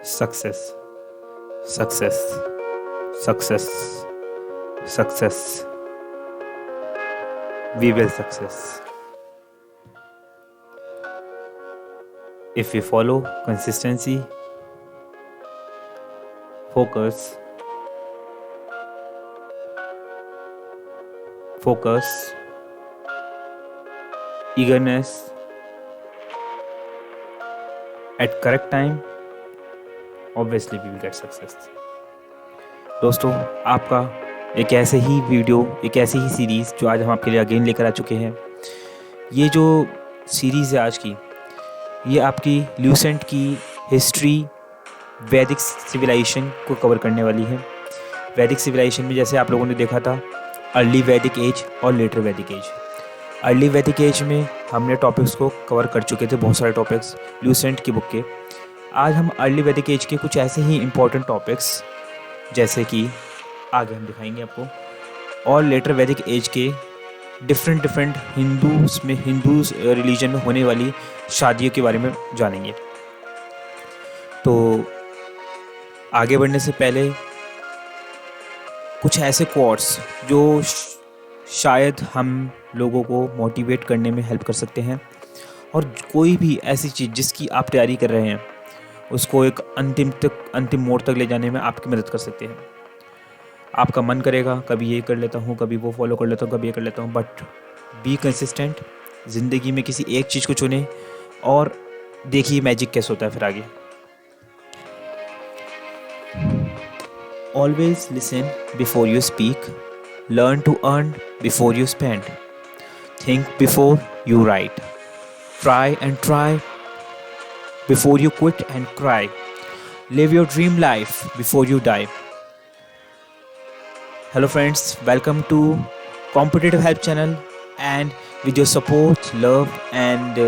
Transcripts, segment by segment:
Success, success, success, success. We will success. If we follow consistency, focus, eagerness at correct time, obviously we will get success. दोस्तों, आपका एक ऐसे ही video, एक ऐसी ही series जो आज हम आपके लिए अगेन लेकर आ चुके हैं। ये जो सीरीज़ है आज की, ये आपकी ल्यूसेंट की हिस्ट्री वैदिक सिविलाइजेशन को कवर करने वाली है। वैदिक सिविलाइजेशन में जैसे आप लोगों ने देखा था अर्ली वैदिक एज और लेटर वैदिक एज। अर्ली वैदिक एज में हमने टॉपिक्स को कवर कर चुके थे, बहुत सारे टॉपिक्स ल्यूसेंट की बुक के। आज हम अर्ली वैदिक एज के कुछ ऐसे ही इम्पोर्टेंट टॉपिक्स जैसे कि आगे हम दिखाएंगे आपको, और लेटर वैदिक एज के डिफरेंट हिंदूज रिलीजन में होने वाली शादियों के बारे में जानेंगे। तो आगे बढ़ने से पहले कुछ ऐसे कोट्स जो शायद हम लोगों को मोटिवेट करने में हेल्प कर सकते हैं, और कोई भी ऐसी चीज़ जिसकी आप तैयारी कर रहे हैं उसको एक अंतिम मोड़ तक ले जाने में आपकी मदद कर सकते हैं। आपका मन करेगा कभी ये कर लेता हूँ, कभी वो फॉलो कर लेता हूँ, कभी ये कर लेता हूँ, बट बी कंसिस्टेंट। ज़िंदगी में किसी एक चीज़ को चुने और देखिए मैजिक कैसे होता है फिर आगे। Always listen before you speak, learn to earn before you spend, think before you write, try and try before you quit and cry, live your dream life before you die. Hello friends, welcome to Competitive Help channel, and with your support, love and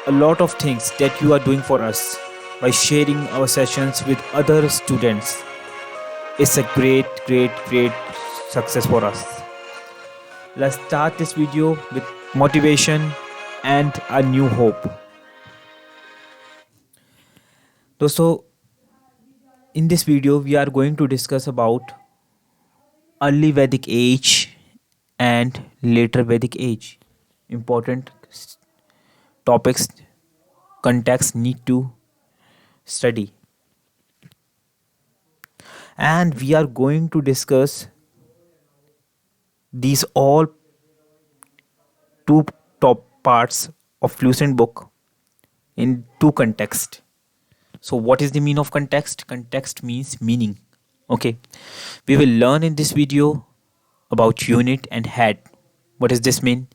a lot of things that you are doing for us by sharing our sessions with other students, it's a great success for us. Let's start this video with motivation and a new hope. दोस्तों, in this video we are going to discuss about early Vedic age and later Vedic age. Important topics, context need to study, and we are going to discuss these all two top parts of Lucent book in two context. So what is the meaning of context? Context means meaning. Okay, we will learn in this video about unit and head. What does this mean?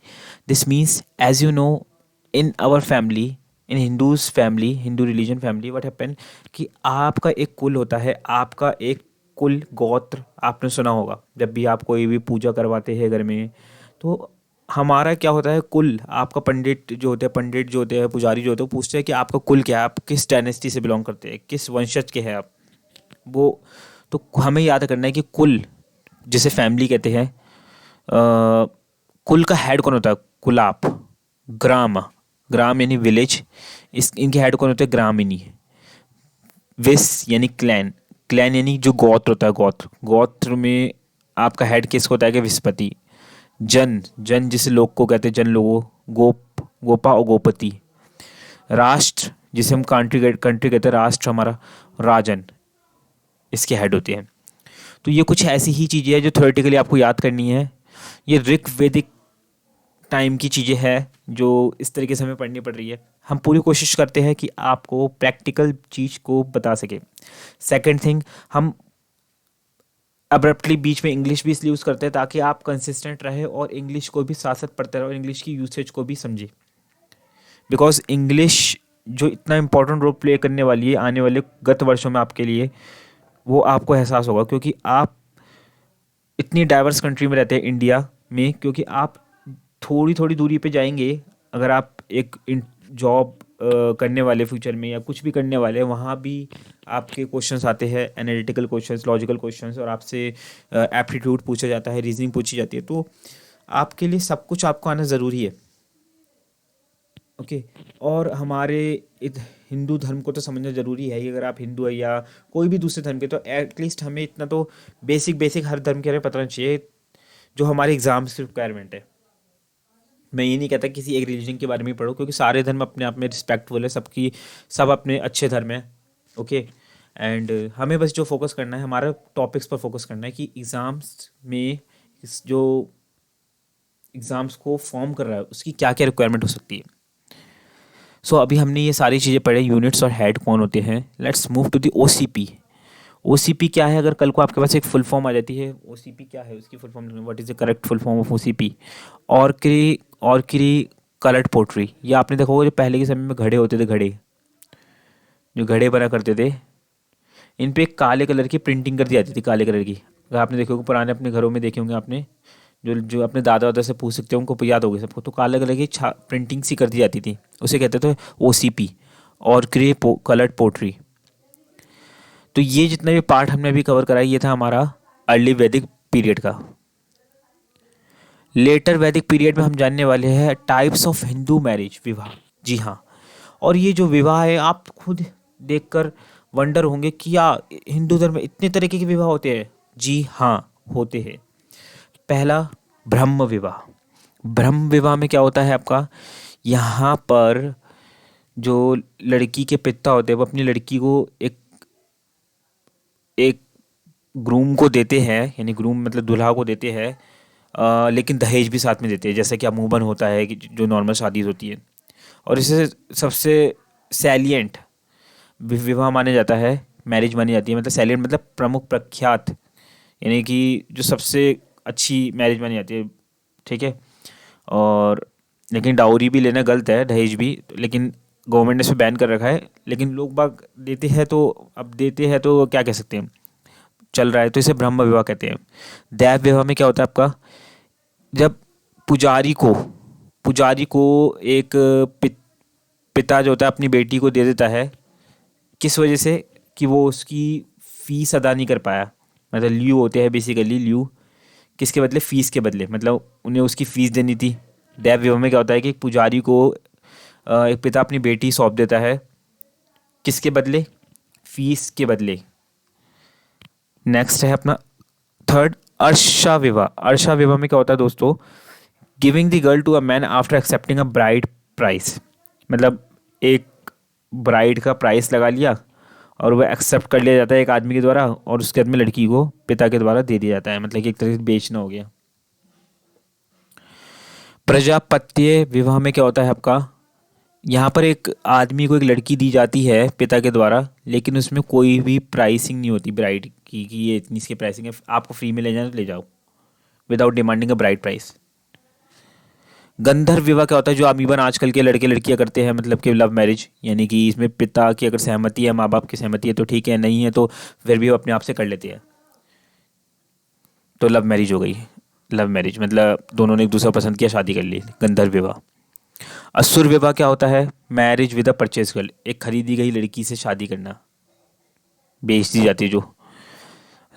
This means, as you know, in our family, in Hindu's family, Hindu religion family, what happen कि आपका एक कुल होता है, आपका एक कुल गोत्र आपने सुना होगा। जब भी आप कोई भी पूजा करवाते हैं घर में, तो हमारा क्या होता है, कुल आपका पंडित जो होते हैं, पुजारी जो होते हैं, पूछते हैं कि आपका कुल क्या है, आप किस डायनेस्टी से बिलोंग करते हैं, किस वंशज के हैं आप। वो तो हमें याद करना है कि कुल जिसे फैमिली कहते हैं, कुल का हेड कौन होता है? कुलाप। ग्राम यानी विलेज, इनके हेड कौन होते हैं? ग्रामिनी। विस यानी क्लैन यानी जो गोत्र होता है, गोत्र में आपका हेड किस होता है? कि विस्पति। जन जिसे लोग को कहते हैं, जन लोगों, गोपा और गोपति। राष्ट्र जिसे हम कंट्री कहते हैं, राष्ट्र हमारा राजन, इसके हेड होते हैं। तो ये कुछ ऐसी ही चीज़ें हैं जो थ्योरेटिकली आपको याद करनी है। ये ऋग वैदिक टाइम की चीज़ें हैं जो इस तरीके से हमें पढ़नी पड़ रही है। हम पूरी कोशिश करते हैं कि आपको प्रैक्टिकल चीज़ को बता सके। सेकेंड थिंग, हम अब्रप्टली बीच में इंग्लिश भी इसलिए यूज़ करते हैं ताकि आप कंसिस्टेंट रहे और इंग्लिश को भी साथ साथ पढ़ते रहो और इंग्लिश की यूसेज को भी समझे। बिकॉज इंग्लिश जो इतना इम्पोर्टेंट रोल प्ले करने वाली है आने वाले गत वर्षों में आपके लिए, वो आपको एहसास होगा, क्योंकि आप इतनी डाइवर्स कंट्री में रहते हैं इंडिया में। क्योंकि आप थोड़ी दूरी पे जाएंगे, अगर आप एक जॉब करने वाले फ्यूचर में या कुछ भी करने वाले, वहाँ भी आपके क्वेश्चंस आते हैं, एनालिटिकल क्वेश्चंस, लॉजिकल क्वेश्चंस, और आपसे एप्टीट्यूड पूछा जाता है, रीजनिंग पूछी जाती है। तो आपके लिए सब कुछ आपको आना ज़रूरी है। ओके। और हमारे हिंदू धर्म को तो समझना ज़रूरी है ही। अगर आप हिंदू है या कोई भी दूसरे धर्म के, तो एटलीस्ट हमें इतना तो बेसिक बेसिक हर धर्म के बारे में पता होना चाहिए, जो हमारे एग्जाम्स की रिक्वायरमेंट है। मैं ये नहीं कहता किसी एक रिलीजन के बारे में ही पढ़ो, क्योंकि सारे धर्म अपने आप में रिस्पेक्टफुल है, सबकी सब अपने अच्छे धर्म हैं। ओके। एंड हमें बस जो फोकस करना है, हमारा टॉपिक्स पर फोकस करना है कि एग्ज़ाम्स में जो एग्ज़ाम्स को फॉर्म कर रहा है उसकी क्या क्या रिक्वायरमेंट हो सकती है। सो अभी हमने ये सारी चीज़ें पढ़े, यूनिट्स और हेड कौन होते हैं। Let's move to the OCP। OCP क्या है? अगर कल को आपके पास एक फुल फॉर्म आ जाती है, OCP क्या है, उसकी full form, what is the correct full form of OCP? ऑर्करी कलर्ड पोट्री। ये आपने देखा होगा, जो पहले के समय में घड़े होते थे, घड़े जो घड़े बना करते थे, इन पे एक काले कलर की प्रिंटिंग कर दी जाती थी, काले कलर की। अगर आपने देखे होंगे, पुराने अपने घरों में देखे होंगे आपने, जो जो अपने दादा वादा से पूछ सकते हो, उनको याद होगी सबको, तो काले कलर की प्रिंटिंग सी कर दी जाती थी, उसे कहते थे OCP, और कलर्ड पोट्री। तो ये जितना भी पार्ट हमने अभी कवर करा, ये था हमारा अर्ली वैदिक पीरियड का। लेटर वैदिक पीरियड में हम जानने वाले हैं टाइप्स ऑफ हिंदू मैरिज, विवाह। जी हाँ। और ये जो विवाह है, आप खुद देखकर वंडर होंगे कि या हिंदू धर्म में इतने तरीके के विवाह होते हैं। जी हाँ, होते हैं। पहला, ब्रह्म विवाह। ब्रह्म विवाह में क्या होता है आपका, यहाँ पर जो लड़की के पिता होते हैं वो अपनी लड़की को एक एक ग्रूम को देते हैं, यानी ग्रूम मतलब दूल्हा को देते हैं, लेकिन दहेज भी साथ में देते हैं, जैसे कि अमूमन होता है कि जो नॉर्मल शादी होती है। और इसे सबसे सैलिएंट विवाह माना जाता है, मैरिज मानी जाती है, मतलब सैलिएंट मतलब प्रमुख, प्रख्यात, यानी कि जो सबसे अच्छी मैरिज मानी जाती है। ठीक है। और लेकिन डाउरी भी लेना गलत है, दहेज भी, लेकिन गवर्नमेंट ने इसे बैन कर रखा है, लेकिन लोग बाग देते हैं, तो अब देते हैं तो क्या कह सकते हैं, चल रहा है, तो इसे ब्रह्म विवाह कहते हैं। दैव विवाह में क्या होता है आपका, जब पुजारी को पुजारी को एक पिता जो होता है अपनी बेटी को दे देता है, किस वजह से, कि वो उसकी फीस अदा नहीं कर पाया, मतलब ल्यू होते हैं बेसिकली, ल्यू किसके बदले, फीस के बदले, मतलब उन्हें उसकी फ़ीस देनी थी। दैव विवाह में क्या होता है कि एक पुजारी को एक पिता अपनी बेटी सौंप देता है, किसके बदले, फीस के बदले। नेक्स्ट है अपना थर्ड, अर्षा विवाह। अर्षा विवाह में क्या होता है दोस्तों, giving the girl to a man after accepting a bride price. मतलब एक ब्राइड का प्राइस लगा लिया और वह एक्सेप्ट कर लिया जाता है एक आदमी के द्वारा, और उसके बाद में लड़की को पिता के द्वारा दे दिया जाता है, मतलब कि एक तरह से बेचना हो गया। प्रजापत्य विवाह में क्या होता है आपका, यहाँ पर एक आदमी को एक लड़की दी जाती है पिता के द्वारा, लेकिन उसमें कोई भी प्राइसिंग नहीं होती ब्राइड की, कि ये इतनी इसकी प्राइसिंग है, आपको फ्री में ले जाना तो ले जाओ, विदाउट डिमांडिंग अ ब्राइड प्राइस। गंधर्व विवाह क्या होता है, जो अमीबन आजकल के लड़के लड़कियां करते हैं, मतलब कि लव मैरिज, यानी कि इसमें पिता की अगर सहमति है, माँ बाप की सहमति है तो ठीक है, नहीं है तो फिर भी वो अपने आप से कर लेते हैं, तो लव मैरिज हो गई। लव मैरिज मतलब दोनों ने एक दूसरा पसंद किया, शादी कर ली, गंधर्व विवाह। असुर विवाह क्या होता है, marriage with a purchase girl, एक खरीदी गई लड़की से शादी करना, बेच दी जाती है जो।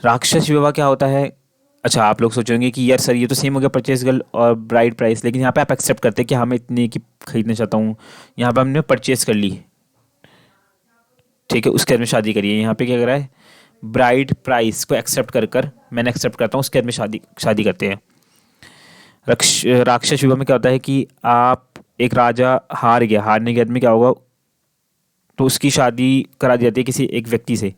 राक्षस विवाह क्या होता है, अच्छा आप लोग सोचेंगे कि यार सर ये तो सेम हो गया परचेज गर्ल और ब्राइड प्राइस, लेकिन यहाँ पे आप एक्सेप्ट करते हैं कि हमें इतने की खरीदना चाहता हूँ, यहाँ पे हमने परचेज कर ली, ठीक है, उसके बाद में शादी करिए। यहाँ पे क्या कर रहा है, ब्राइड प्राइस को एक्सेप्ट कर कर मैंने एक्सेप्ट करता हूँ, उसके बाद में शादी शादी करते हैं। राक्षस विवाह में क्या होता है कि आप, एक राजा हार गया, हारने के बाद में क्या होगा, तो उसकी शादी करा दी जाती है किसी एक व्यक्ति से,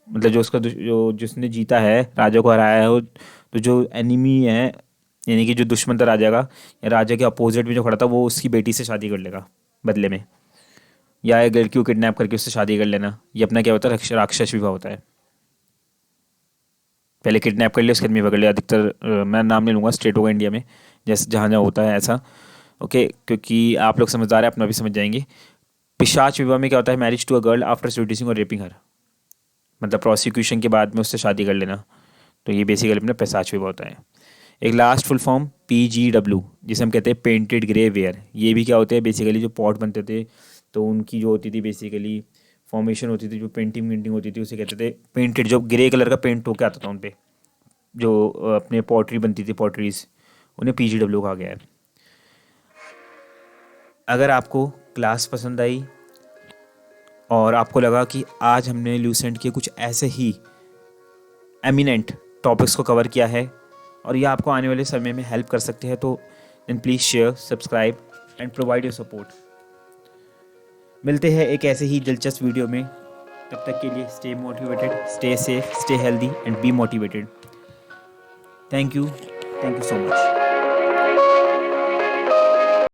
मतलब जो उसका जो जिसने जीता है, राजा को हराया है, वो तो जो एनिमी है, यानी कि जो दुश्मन था राजा का, या राजा के अपोजिट में जो खड़ा था, वो उसकी बेटी से शादी कर लेगा बदले में, या एक लड़की को किडनैप करके उससे शादी कर लेना। ये अपना क्या होता है, राक्षस विवाह होता है। पहले किडनैप कर लिया, उसके बाद में पकड़ लिया, अधिकतर मैं नाम नहीं लूँगा, स्टेट होगा इंडिया में, जैसे जहाँ जहाँ होता है ऐसा। ओके, क्योंकि आप लोग समझदार हैं, अपना भी समझ जाएंगे। पिशाच विवाह में क्या होता है, marriage to a girl after seducing और रेपिंग हर, मतलब प्रोसिक्यूशन के बाद में उससे शादी कर लेना, तो ये बेसिकली अपना पिशाच विवाह होता है। एक लास्ट फुल फॉर्म PGW, जिसे हम कहते हैं पेंटेड ग्रे वेयर। ये भी क्या होते हैं, बेसिकली जो पॉट बनते थे तो उनकी जो होती थी बेसिकली फॉर्मेशन होती थी, जो पेंटिंग होती थी, उसे कहते थे पेंटेड, जो ग्रे कलर का पेंट होके आता था उन पे, जो अपने पॉटरी बनती थी, पॉटरीज, उन्हें PGW कहा गया है। अगर आपको क्लास पसंद आई और आपको लगा कि आज हमने ल्यूसेंट के कुछ ऐसे ही एमिनेंट टॉपिक्स को कवर किया है और ये आपको आने वाले समय में हेल्प कर सकते हैं, तो then please share, subscribe and provide your support. मिलते हैं एक ऐसे ही दिलचस्प वीडियो में, तब तक के लिए stay motivated, stay safe, stay healthy and be motivated. Thank you so much.